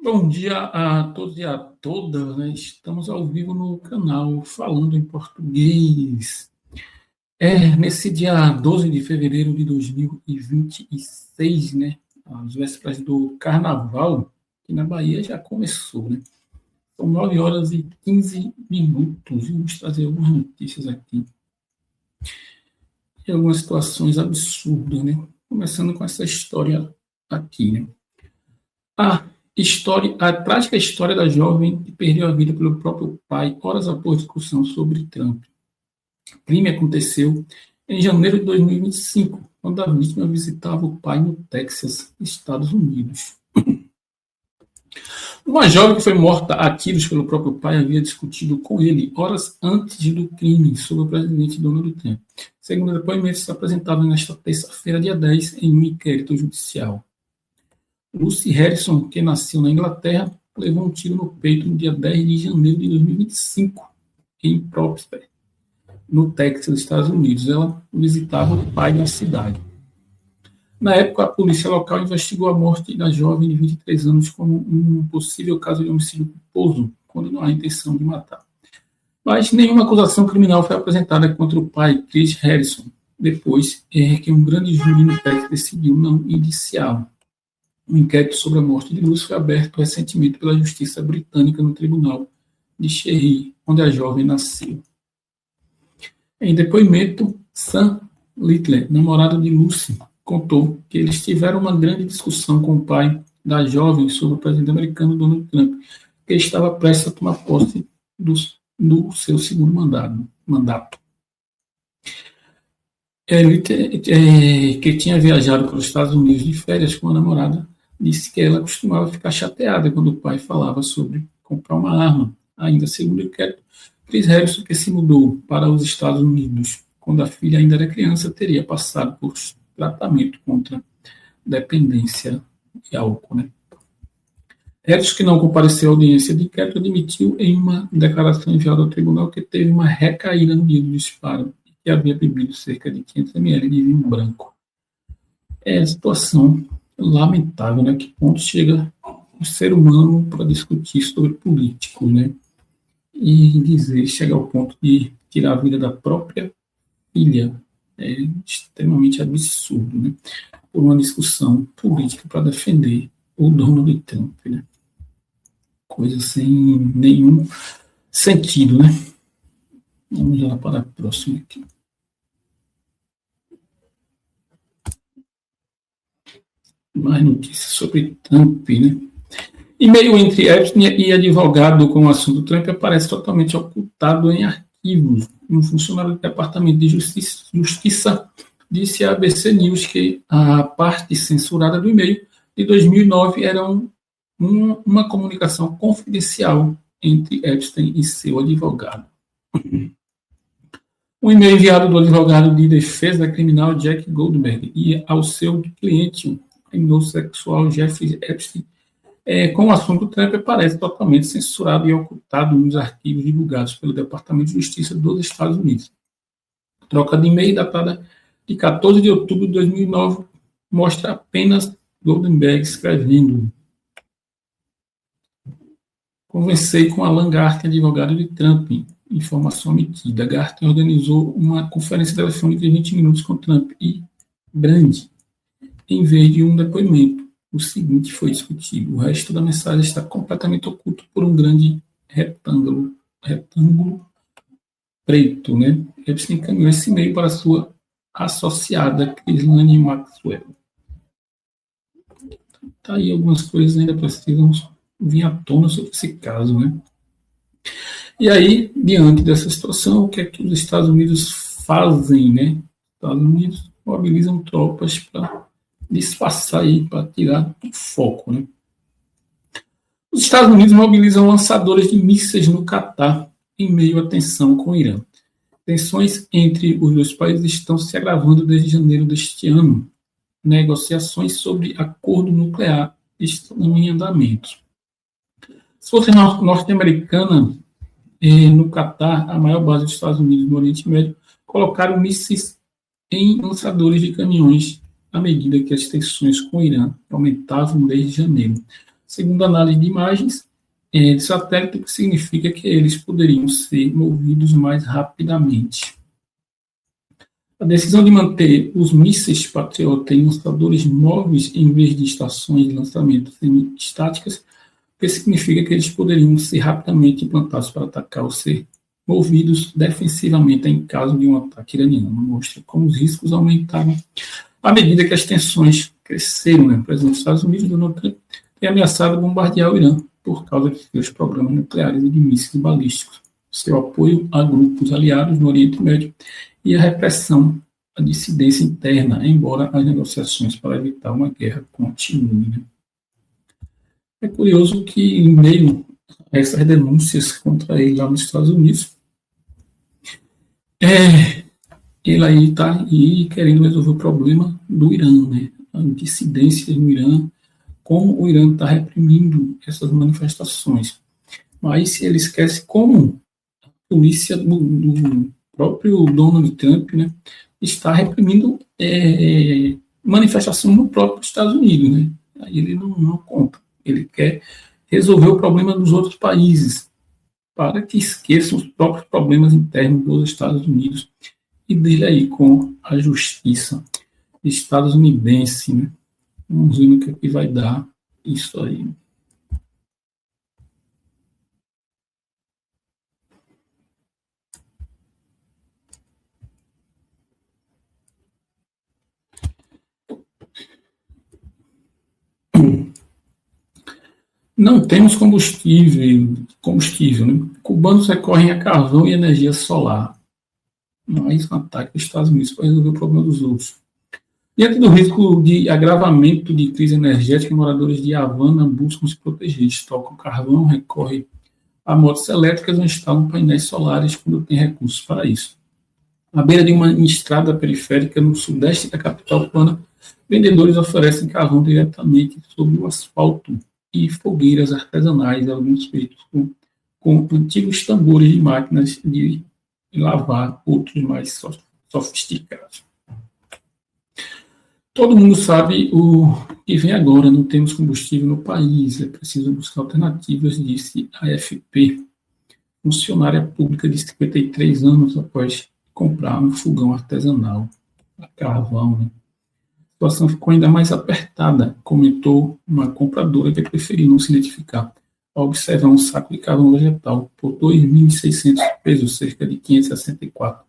Bom dia a todos e a todas, né? Estamos ao vivo no canal Falando em Português. Nesse dia 12 de fevereiro de 2026, né? Às vésperas do Carnaval, que na Bahia já começou, né? São 9 horas e 15 minutos e vamos trazer algumas notícias aqui. E algumas situações absurdas, né? Começando com essa história aqui, né? A trágica história da jovem que perdeu a vida pelo próprio pai horas após discussão sobre Trump. O crime aconteceu em janeiro de 2025, quando a vítima visitava o pai no Texas, Estados Unidos. Uma jovem que foi morta a tiros pelo próprio pai havia discutido com ele horas antes do crime sobre o presidente Donald Trump, segundo depoimentos apresentados nesta terça-feira, dia 10, em um inquérito judicial. Lucy Harrison, que nasceu na Inglaterra, levou um tiro no peito no dia 10 de janeiro de 2025, em Prosper, no Texas, Estados Unidos. Ela visitava o pai na cidade. Na época, a polícia local investigou a morte da jovem de 23 anos como um possível caso de homicídio culposo, quando não há intenção de matar. Mas nenhuma acusação criminal foi apresentada contra o pai, Chris Harrison, depois que um grande júri no Texas decidiu não indiciá-lo. Um inquérito sobre a morte de Lucy foi aberto recentemente pela Justiça Britânica no Tribunal de Sherry, onde a jovem nasceu. Em depoimento, Sam Littler, namorado de Lucy, contou que eles tiveram uma grande discussão com o pai da jovem sobre o presidente americano Donald Trump, que estava prestes a tomar posse do seu segundo mandato. Littler, que tinha viajado para os Estados Unidos de férias com a namorada, disse que ela costumava ficar chateada quando o pai falava sobre comprar uma arma. Ainda segundo o inquérito, Chris Harrison, que se mudou para os Estados Unidos quando a filha ainda era criança, teria passado por tratamento contra dependência de álcool. Né? Harrison, que não compareceu à audiência de inquérito, admitiu em uma declaração enviada ao tribunal que teve uma recaída no dia do disparo e que havia bebido cerca de 500 ml de vinho branco. É a situação lamentável, né? Que ponto chega o ser humano para discutir sobre políticos, né? E chega ao ponto de tirar a vida da própria filha. É extremamente absurdo, né? Por uma discussão política para defender o Donald Trump, né? Coisa sem nenhum sentido, né? Vamos lá para a próxima aqui. Mais notícias sobre Trump, né? E-mail entre Epstein e advogado com o assunto Trump aparece totalmente ocultado em arquivos. Um funcionário do Departamento de Justiça disse à ABC News que a parte censurada do e-mail de 2009 era uma comunicação confidencial entre Epstein e seu advogado. Um e-mail enviado do advogado de defesa criminal Jack Goldberg e ao seu cliente, o criminoso sexual Jeffrey Epstein, com o assunto Trump aparece totalmente censurado e ocultado nos arquivos divulgados pelo Departamento de Justiça dos Estados Unidos. A troca de e-mail datada de 14 de outubro de 2009 mostra apenas Goldberg escrevendo: conversei com Alan Garten, advogado de Trump. Informação omitida. Garten organizou uma conferência telefônica de 20 minutos com Trump e Brand, em vez de um depoimento. O seguinte foi discutido. O resto da mensagem está completamente oculto por um grande retângulo preto, né? Epstein encaminhou esse e-mail para sua associada, Ghislaine Maxwell. Tá aí algumas coisas ainda precisam vir à tona sobre esse caso, né? E aí, diante dessa situação, o que é que os Estados Unidos fazem, né? Os Estados Unidos mobilizam tropas para disfarçar aí, para tirar o foco, né? Os Estados Unidos mobilizam lançadores de mísseis no Catar em meio à tensão com o Irã. Tensões entre os dois países estão se agravando desde janeiro deste ano. Negociações sobre acordo nuclear estão em andamento. As forças norte-americanas no Catar, a maior base dos Estados Unidos no Oriente Médio, colocaram mísseis em lançadores de caminhões à medida que as tensões com o Irã aumentavam desde janeiro. Segundo a análise de imagens de satélite, o que significa que eles poderiam ser movidos mais rapidamente. A decisão de manter os mísseis Patriota em lançadores móveis em vez de estações de lançamento semi-estáticas, o que significa que eles poderiam ser rapidamente implantados para atacar ou ser movidos defensivamente em caso de um ataque iraniano. Mostra como os riscos aumentaram à medida que as tensões cresceram. Né? O presidente dos Estados Unidos, Donald Trump, tem ameaçado bombardear o Irã por causa de seus programas nucleares e de mísseis balísticos, seu apoio a grupos aliados no Oriente Médio e a repressão à dissidência interna, embora as negociações para evitar uma guerra continuem. Né? É curioso que, em meio a essas denúncias contra ele lá nos Estados Unidos, ele aí está querendo resolver o problema do Irã, né? A dissidência no Irã, como o Irã está reprimindo essas manifestações. Mas se ele esquece como a polícia do próprio Donald Trump, né, está reprimindo manifestações no próprio Estados Unidos. Né? Aí ele não conta. Ele quer resolver o problema dos outros países, para que esqueçam os próprios problemas internos dos Estados Unidos e dele aí com a justiça estadunidense. Né? Vamos ver no que vai dar isso aí. Não temos combustível, né? Cubanos recorrem a carvão e energia solar. Mais um ataque dos Estados Unidos para resolver o problema dos outros. Diante do risco de agravamento de crise energética, moradores de Havana buscam se proteger. Estocam carvão, recorrem a motos elétricas ou instalam painéis solares quando tem recursos para isso. À beira de uma estrada periférica no sudeste da capital cubana, vendedores oferecem carvão diretamente sobre o asfalto e fogueiras artesanais, alguns feitos com antigos tambores de máquinas de lavar, outros mais sofisticados. Todo mundo sabe o que vem agora, não temos combustível no país, é preciso buscar alternativas, disse a AFP, funcionária pública de 53 anos após comprar um fogão artesanal a carvão. Né? A situação ficou ainda mais apertada, comentou uma compradora que preferiu não se identificar ao observar um saco de carvão vegetal por 2.600 pesos, cerca de R$ 564,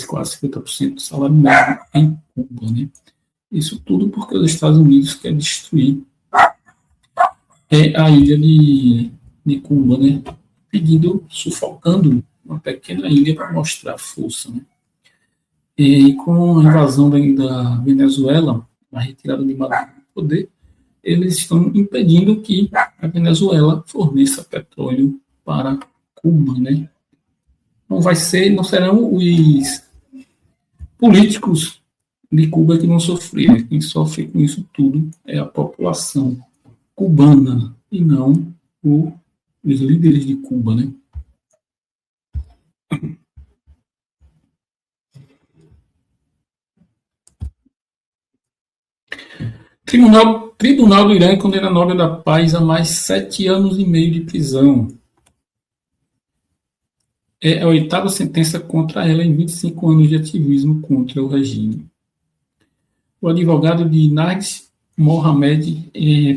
quase 50% do salário médio em Cuba. Né? Isso tudo porque os Estados Unidos querem destruir a ilha de Cuba, né? Sufocando uma pequena ilha para mostrar força. Né? E com a invasão da Venezuela, a retirada de Maduro do poder, eles estão impedindo que a Venezuela forneça petróleo para Cuba. Né? Não serão os políticos de Cuba que vão sofrer. Né? Quem sofre com isso tudo é a população cubana e não os líderes de Cuba. Né? Tribunal do Irã condena Nobel da Paz a mais 7 anos e meio de prisão. É a 8ª sentença contra ela em 25 anos de ativismo contra o regime. O advogado de Narges Mohamed,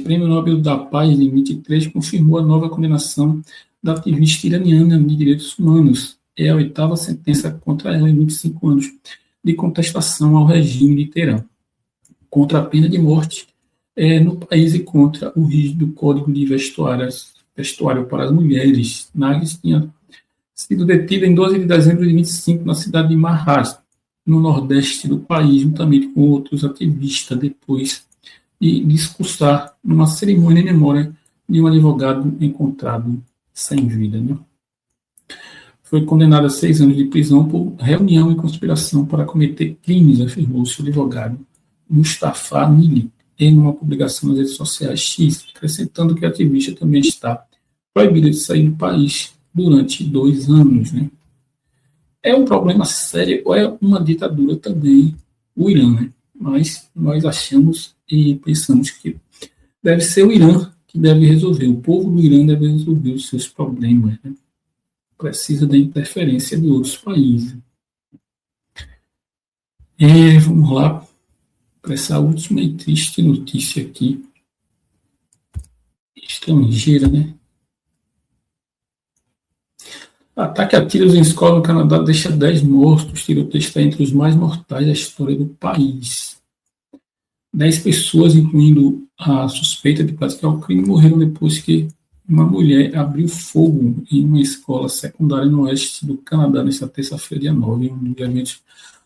Prêmio Nobel da Paz em 2023, confirmou a nova condenação da ativista iraniana de direitos humanos. É a 8ª sentença contra ela em 25 anos de contestação ao regime de Teherã, contra a pena de morte no país e contra o rígido código de vestuário para as mulheres. Narges tinha sido detida em 12 de dezembro de 25 na cidade de Marraz, no nordeste do país, juntamente com outros ativistas, depois de discursar numa cerimônia em memória de um advogado encontrado sem vida. Né? Foi condenado a 6 anos de prisão por reunião e conspiração para cometer crimes, afirmou seu advogado Mustafa Nili em uma publicação nas redes sociais X, acrescentando que a ativista também está proibida de sair do país durante 2 anos. Né? É um problema sério ou é uma ditadura também o Irã, né? Mas nós achamos e pensamos que deve ser o Irã que deve resolver. O povo do Irã deve resolver os seus problemas. Né? Precisa da interferência de outros países. Vamos lá para essa última e triste notícia aqui. Estrangeira, né? Ataque a tiros em escola no Canadá deixa 10 mortos. Tiroteio está entre os mais mortais da história do país. 10 pessoas, incluindo a suspeita de praticar o crime, morreram depois que uma mulher abriu fogo em uma escola secundária no oeste do Canadá nesta terça-feira, dia 9, um dos eventos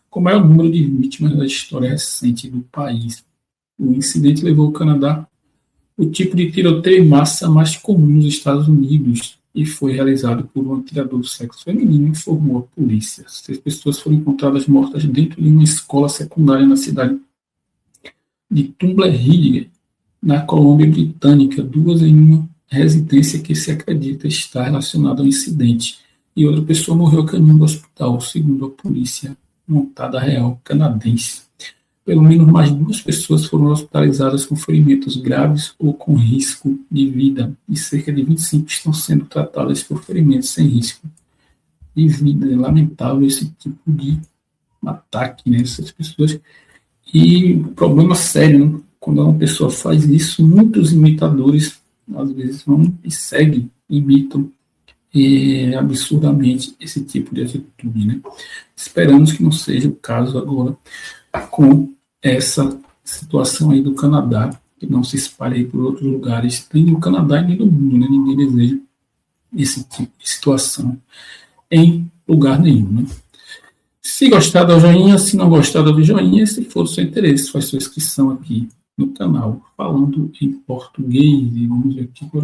com o maior número de vítimas da história recente do país. O incidente levou o Canadá o tipo de tiroteio em massa mais comum nos Estados Unidos e foi realizado por um atirador do sexo feminino, informou a polícia. 6 pessoas foram encontradas mortas dentro de uma escola secundária na cidade de Tumblehead, na Colômbia Britânica, 2 em uma residência que se acredita estar relacionada ao incidente, e outra pessoa morreu a caminho do hospital, segundo a polícia montada real canadense. Pelo menos mais 2 pessoas foram hospitalizadas com ferimentos graves ou com risco de vida, e cerca de 25 estão sendo tratadas por ferimentos sem risco de vida. É lamentável esse tipo de ataque nessas pessoas. E o problema sério, né? Quando uma pessoa faz isso, muitos imitadores às vezes vão e seguem, imitam absurdamente esse tipo de atitude. Né? Esperamos que não seja o caso agora com essa situação aí do Canadá, que não se espalhe aí por outros lugares, nem no Canadá e nem no mundo. Né? Ninguém deseja esse tipo de situação em lugar nenhum. Né? Se gostar, dá o joinha. Se não gostar, dá o joinha. Se for do seu interesse, faz sua inscrição aqui no canal, falando em português. E vamos ver aqui agora.